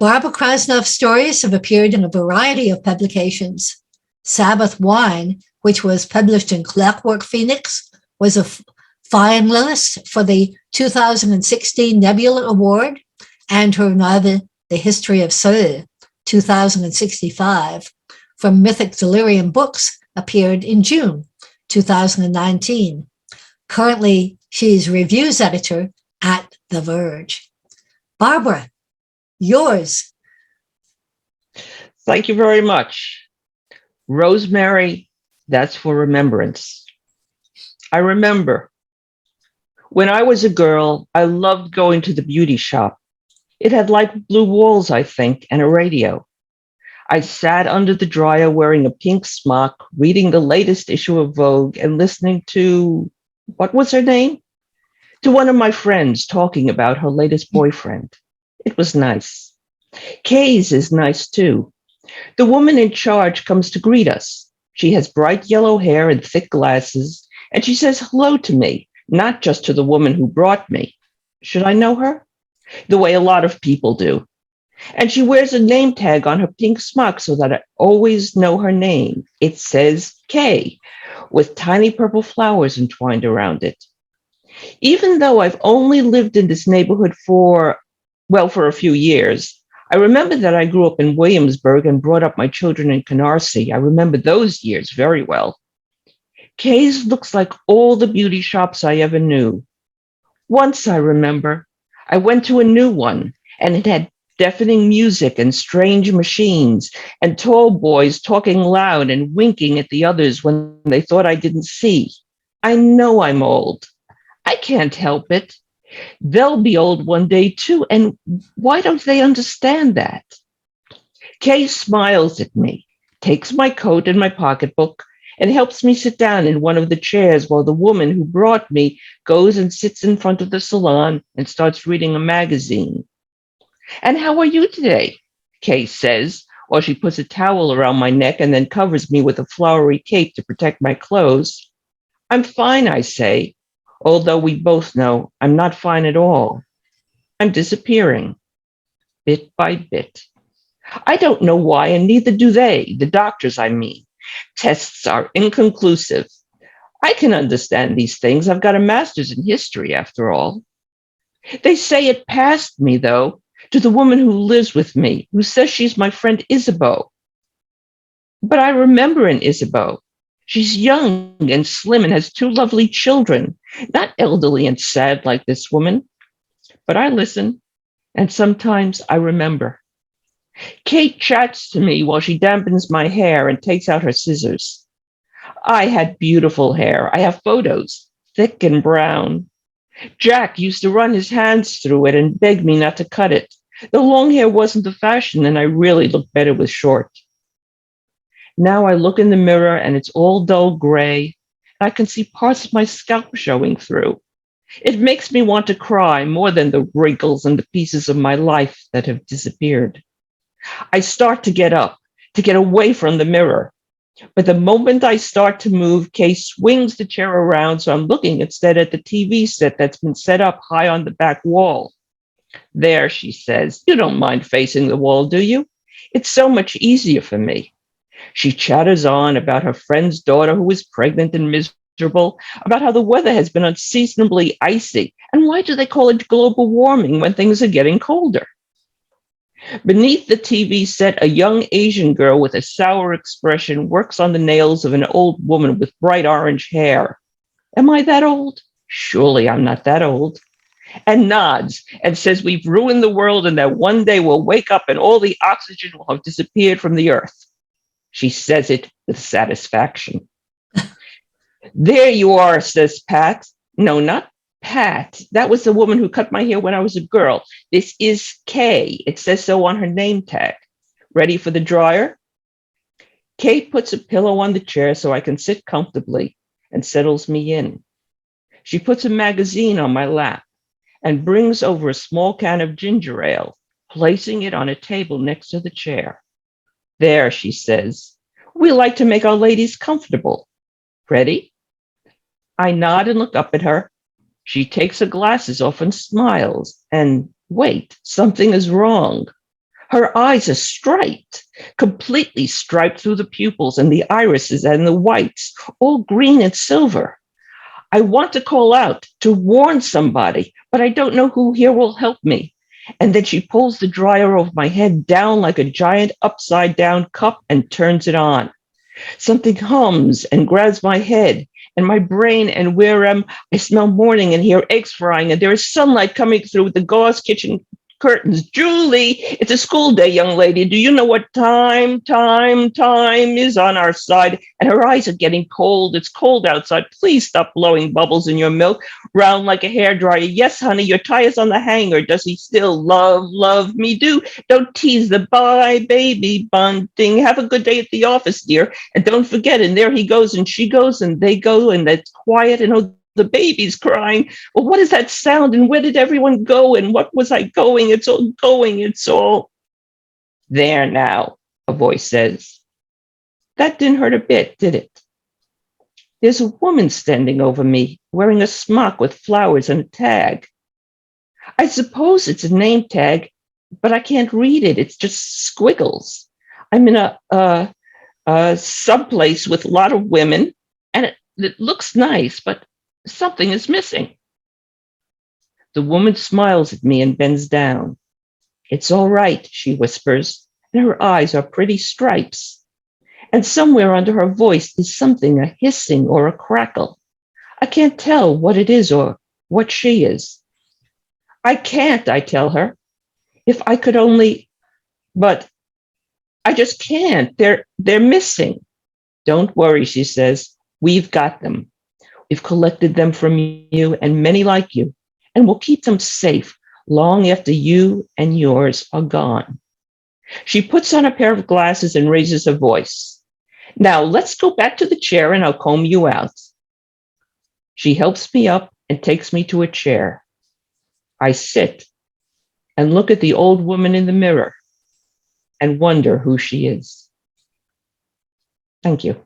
Barbara Krasnoff's stories have appeared in a variety of publications. Sabbath Wine, which was published in Clockwork Phoenix, was a finalist for the 2016 Nebula Award, and her novel, The History of Soul, 2065, from Mythic Delirium Books, appeared in June 2019. Currently, she's reviews editor at The Verge. Barbara, yours. Thank you very much. Rosemary, that's for remembrance. I remember when I was a girl, I loved going to the beauty shop. It had light blue walls, I think, and a radio. I sat under the dryer wearing a pink smock, reading the latest issue of Vogue and listening to, what was her name? To one of my friends talking about her latest boyfriend. It was nice. Kay's is nice too. The woman in charge comes to greet us. She has bright yellow hair and thick glasses, and she says hello to me, not just to the woman who brought me. Should I know her? The way a lot of people do. And she wears a name tag on her pink smock so that I always know her name. It says Kay, with tiny purple flowers entwined around it. Even though I've only lived in this neighborhood for a few years, I remember that I grew up in Williamsburg and brought up my children in Canarsie. I remember those years very well. Kay's looks like all the beauty shops I ever knew. Once, I remember, I went to a new one, and it had deafening music and strange machines and tall boys talking loud and winking at the others when they thought I didn't see. I know I'm old. I can't help it. They'll be old one day too, and why don't they understand that? Kay smiles at me, takes my coat and my pocketbook, and helps me sit down in one of the chairs while the woman who brought me goes and sits in front of the salon and starts reading a magazine. And how are you today? Kay says, while she puts a towel around my neck and then covers me with a flowery cape to protect my clothes. I'm fine, I say, although we both know I'm not fine at all. I'm disappearing, bit by bit. I don't know why, and neither do they, the doctors, I mean. Tests are inconclusive. I can understand these things. I've got a master's in history, after all. They say it passed me, though, to the woman who lives with me, who says she's my friend Isabeau. But I remember an Isabeau. She's young and slim and has two lovely children, not elderly and sad like this woman. But I listen, and sometimes I remember. Kate chats to me while she dampens my hair and takes out her scissors. I had beautiful hair. I have photos, thick and brown. Jack used to run his hands through it and beg me not to cut it. The long hair wasn't the fashion, and I really looked better with short. Now I look in the mirror, and it's all dull gray. I can see parts of my scalp showing through. It makes me want to cry more than the wrinkles and the pieces of my life that have disappeared. I start to get up, to get away from the mirror. But the moment I start to move, Kay swings the chair around, so I'm looking instead at the TV set that's been set up high on the back wall. There, she says, you don't mind facing the wall, do you? It's so much easier for me. She chatters on about her friend's daughter who is pregnant and miserable, about how the weather has been unseasonably icy, and why do they call it global warming when things are getting colder? Beneath the TV set, a young Asian girl with a sour expression works on the nails of an old woman with bright orange hair. Am I that old? Surely I'm not that old. And nods and says we've ruined the world and that one day we'll wake up and all the oxygen will have disappeared from the earth. She says it with satisfaction. There you are, says Pat. No, not Pat. That was the woman who cut my hair when I was a girl. This is Kay. It says so on her name tag. Ready for the dryer? Kate puts a pillow on the chair so I can sit comfortably and settles me in. She puts a magazine on my lap and brings over a small can of ginger ale, placing it on a table next to the chair. There, she says, we like to make our ladies comfortable. Ready? I nod and look up at her. She takes her glasses off and smiles. And wait, something is wrong. Her eyes are striped, completely striped through the pupils and the irises and the whites, all green and silver. I want to call out to warn somebody, but I don't know who here will help me. And then she pulls the dryer over my head down like a giant upside down cup and turns it on. Something hums and grabs my head and my brain, and where I smell morning and hear eggs frying, and there is sunlight coming through the gauze kitchen curtains. Julie, it's a school day, young lady. Do you know what time is on our side? And her eyes are getting cold. It's cold outside. Please stop blowing bubbles in your milk, round like a hairdryer. Yes, honey, your tie is on the hanger. Does he still love me? Don't tease the bye, baby bunting. Have a good day at the office, dear. And don't forget, and there he goes, and she goes, and they go, and it's quiet, and oh, the baby's crying. Well, what is that sound? And where did everyone go? And what was I going? It's all going. It's all there now, a voice says. That didn't hurt a bit, did it? There's a woman standing over me, wearing a smock with flowers and a tag. I suppose it's a name tag, but I can't read it. It's just squiggles. I'm in a someplace with a lot of women, and it looks nice, but something is missing. The woman smiles at me and bends down. It's all right, she whispers, and her eyes are pretty stripes. And somewhere under her voice is something, a hissing or a crackle. I can't tell what it is or what she is. I can't, I tell her. If I could only, but I just can't. They're missing. Don't worry, she says. We've got them. We've collected them from you and many like you, and we'll keep them safe long after you and yours are gone. She puts on a pair of glasses and raises her voice. Now, let's go back to the chair and I'll comb you out. She helps me up and takes me to a chair. I sit and look at the old woman in the mirror and wonder who she is. Thank you.